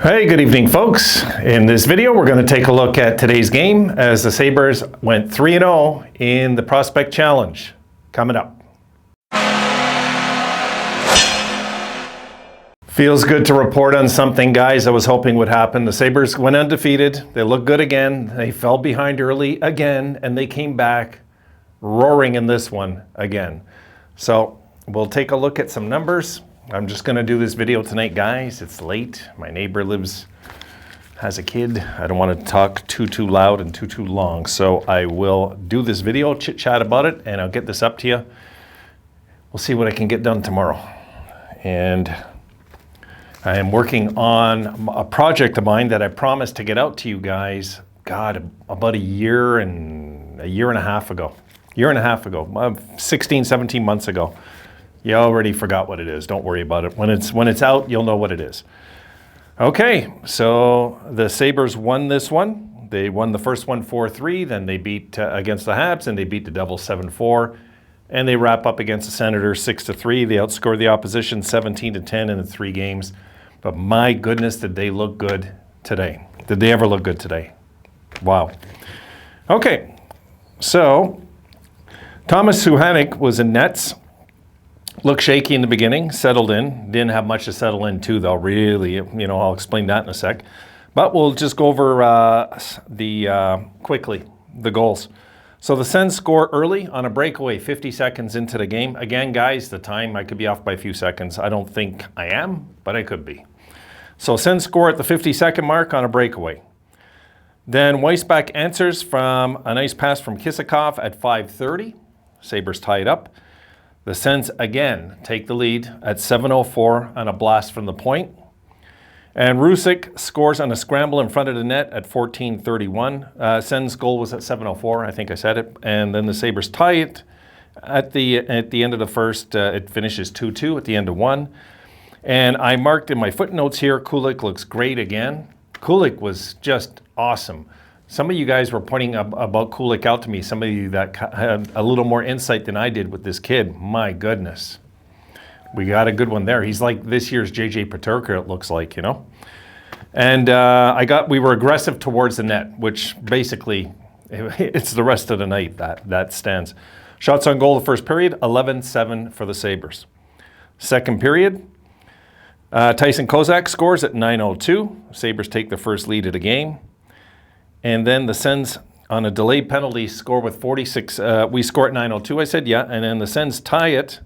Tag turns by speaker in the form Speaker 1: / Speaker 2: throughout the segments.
Speaker 1: Hey, good evening, folks. In this video, we're going to take a look at today's game as the Sabres went 3-0 in the Prospect Challenge. Coming up. Feels good to report on something, guys, I was hoping would happen. The Sabres went undefeated. They looked good again. They fell behind early again, and they came back roaring in this one again. So we'll take a look at some numbers. I'm just going to do this video tonight, guys. It's late. My neighbor has a kid. I don't want to talk too loud and too long. So I will do this video, chit chat about it, and I'll get this up to you. We'll see what I can get done tomorrow. And I am working on a project of mine that I promised to get out to you guys, God, about a year and a half ago. 16, 17 months ago. You already forgot what it is. Don't worry about it. When it's out, you'll know what it is. Okay, so the Sabres won this one. They won the first one 4-3. Then they beat against the Habs, and they beat the Devils 7-4. And they wrap up against the Senators 6-3. They outscored the opposition 17-10 in the 3 games. But my goodness, did they look good today? Did they ever look good today? Wow. Okay, so Thomas Suchanek was in nets. Looked shaky in the beginning, settled in. Didn't have much to settle into, though, really. I'll explain that in a sec. But we'll just go over quickly, the goals. So the Sens score early on a breakaway, 50 seconds into the game. Again, guys, the time, I could be off by a few seconds. I don't think I am, but I could be. So Sens score at the 50-second mark on a breakaway. Then Weissbach answers from a nice pass from Kisakov at 5:30. Sabres tie it up. The Sens again take the lead at 7:04 on a blast from the point. And Rusik scores on a scramble in front of the net at 14:31. Sens goal was at 7:04, I think I said it. And then the Sabres tie it at the end of the first. It finishes 2-2 at the end of one. And I marked in my footnotes here, Kulich looks great again. Kulich was just awesome. Some of you guys were pointing about Kulich out to me, some of you that had a little more insight than I did with this kid. My goodness. We got a good one there. He's like this year's J.J. Peterka, it looks like, And we were aggressive towards the net, which basically, it's the rest of the night that stands. Shots on goal the first period, 11-7 for the Sabres. Second period, Tyson Kozak scores at 9:02. Sabres take the first lead of the game. And then the Sens, on a delayed penalty, score with 46. We score at 9:02, I said, yeah. And then the Sens tie it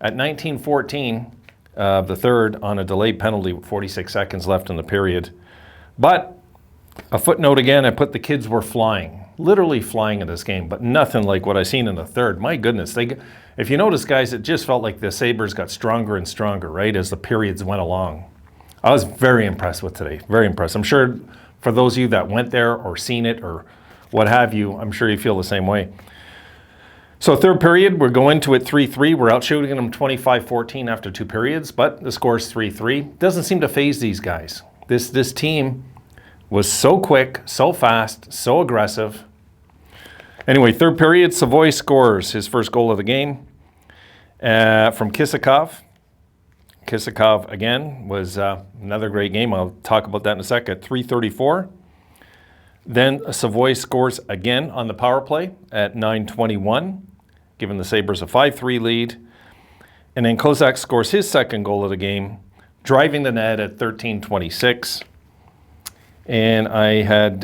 Speaker 1: at 19:14, the third, on a delayed penalty with 46 seconds left in the period. But a footnote again, I put the kids were flying, literally flying in this game, but nothing like what I seen in the third. My goodness. If you notice, guys, it just felt like the Sabres got stronger and stronger, right, as the periods went along. I was very impressed with today, very impressed. I'm sure for those of you that went there or seen it or what have you, I'm sure you feel the same way. So third period, we're going to it 3-3. We're out shooting them 25-14 after 2 periods, but the score's 3-3. Doesn't seem to phase these guys. This team was so quick, so fast, so aggressive. Anyway, third period, Savoy scores his first goal of the game from Kisakov. Kisakov, again, was another great game. I'll talk about that in a second. 3:34. Then Savoy scores again on the power play at 9:21, giving the Sabres a 5-3 lead. And then Kozak scores his second goal of the game, driving the net at 13:26. And I had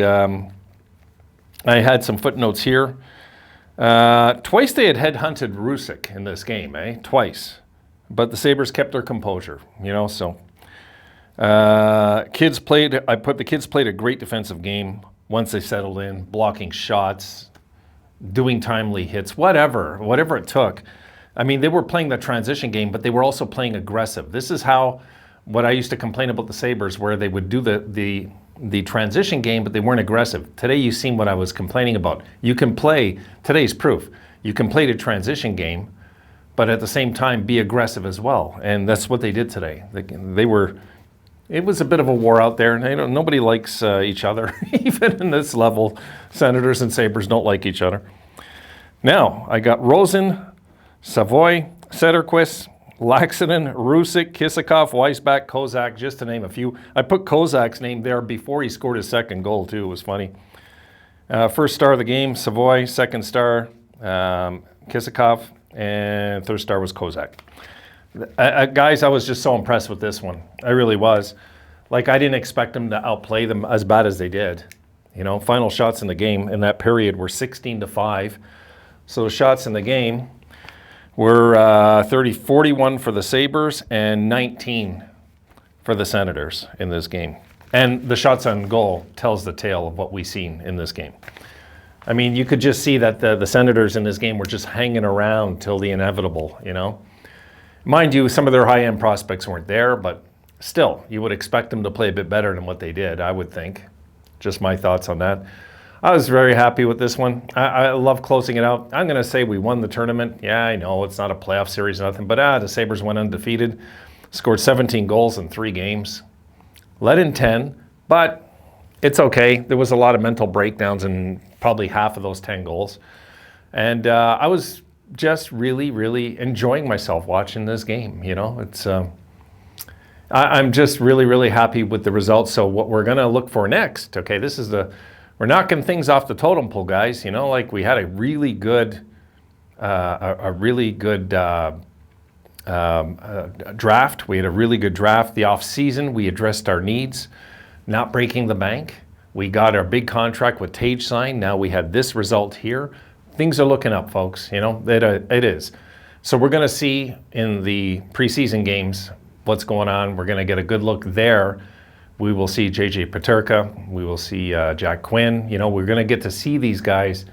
Speaker 1: some footnotes here. Twice they had headhunted Rusik in this game, Twice. But the Sabres kept their composure, so. I put the kids played a great defensive game once they settled in, blocking shots, doing timely hits, whatever it took. I mean, they were playing the transition game, but they were also playing aggressive. This is what I used to complain about the Sabres, where they would do the transition game, but they weren't aggressive. Today, you've seen what I was complaining about. You can play, today's proof, you can play the transition game, but at the same time, be aggressive as well. And that's what they did today. It was a bit of a war out there. Nobody likes each other, even in this level. Senators and Sabres don't like each other. Now, I got Rosen, Savoy, Sederquist, Laxinen, Rusick, Kisakov, Weisbach, Kozak, just to name a few. I put Kozak's name there before he scored his second goal, too. It was funny. First star of the game, Savoy. Second star, Kisakov. And third star was Kozak. Guys, I was just so impressed with this one. I really was. Like, I didn't expect them to outplay them as bad as they did. You know, final shots in the game in that period were 16-5. So the shots in the game were 41 for the Sabres and 19 for the Senators in this game. And the shots on goal tells the tale of what we've seen in this game. I mean, you could just see that the Senators in this game were just hanging around till the inevitable, you know. Mind you, some of their high-end prospects weren't there, but still, you would expect them to play a bit better than what they did, I would think. Just my thoughts on that. I was very happy with this one. I love closing it out. I'm going to say we won the tournament. Yeah, I know it's not a playoff series or nothing, but the Sabres went undefeated, scored 17 goals in 3 games, led in 10, but it's okay. There was a lot of mental breakdowns in probably half of those 10 goals. And I was just really, really enjoying myself watching this game. You know, it's I'm just really, really happy with the results. So what we're going to look for next, okay, this is we're knocking things off the totem pole, guys. You know, like we had a really good, draft. We had a really good draft. The off season, we addressed our needs, not breaking the bank. We got our big contract with Tage signed. Now we had this result here. Things are looking up, folks. You know, it is. So we're going to see in the preseason games what's going on. We're going to get a good look there. We will see J.J. Peterka. We will see Jack Quinn. You know, we're going to get to see these guys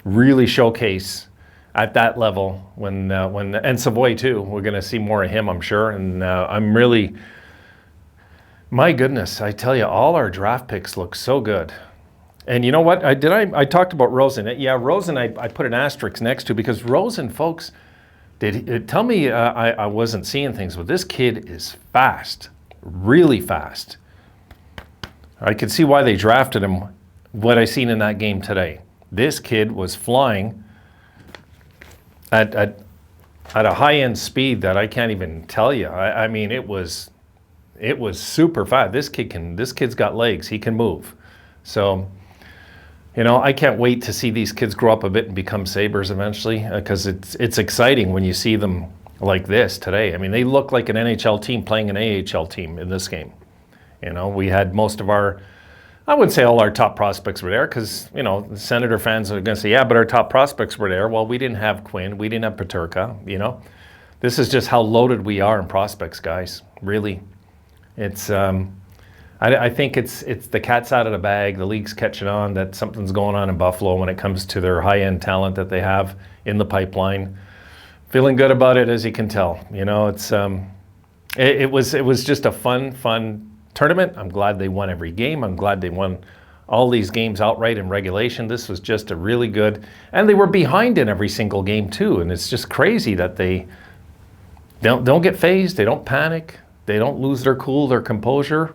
Speaker 1: really showcase at that level and Savoy too. We're going to see more of him, I'm sure. And I'm really, my goodness, I tell you, all our draft picks look so good. And you know what? I talked about Rosen. Yeah, Rosen I put an asterisk next to because Rosen, folks, tell me I wasn't seeing things, but this kid is fast, really fast. I could see why they drafted him, what I seen in that game today. This kid was flying at a high-end speed that I can't even tell you. I mean, it was super fast. This kid's got legs. He can move. So, you know, I can't wait to see these kids grow up a bit and become Sabres eventually because it's exciting when you see them like this today. I mean, they look like an NHL team playing an AHL team in this game. You know, we had most of our, I wouldn't say all our top prospects were there because, you know, the Senator fans are going to say, yeah, but our top prospects were there. Well, we didn't have Quinn. We didn't have Peterka, you know. This is just how loaded we are in prospects, guys, really. It's I think it's the cat's out of the bag. The league's catching on that something's going on in Buffalo when it comes to their high-end talent that they have in the pipeline. Feeling good about it, as you can tell. You know, it's it was just a fun tournament. I'm glad they won every game. I'm glad they won all these games outright in regulation. This was just a really good, and they were behind in every single game too. And it's just crazy that they don't get phased. They don't panic. They don't lose their cool, their composure.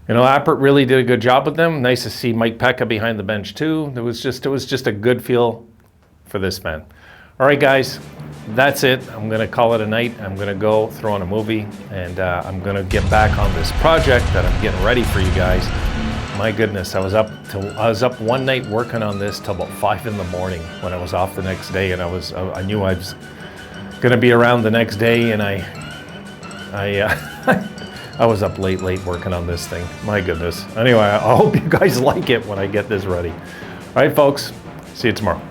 Speaker 1: You know, Appert really did a good job with them. Nice to see Mike Pekka behind the bench too. It was just a good feel for this man. All right, guys, that's it. I'm going to call it a night. I'm going to go throw on a movie, and I'm going to get back on this project that I'm getting ready for you guys. My goodness, I was up one night working on this till about 5 in the morning when I was off the next day, and I knew I was going to be around the next day, and I was up late working on this thing. My goodness. Anyway, I hope you guys like it when I get this ready. All right, folks. See you tomorrow.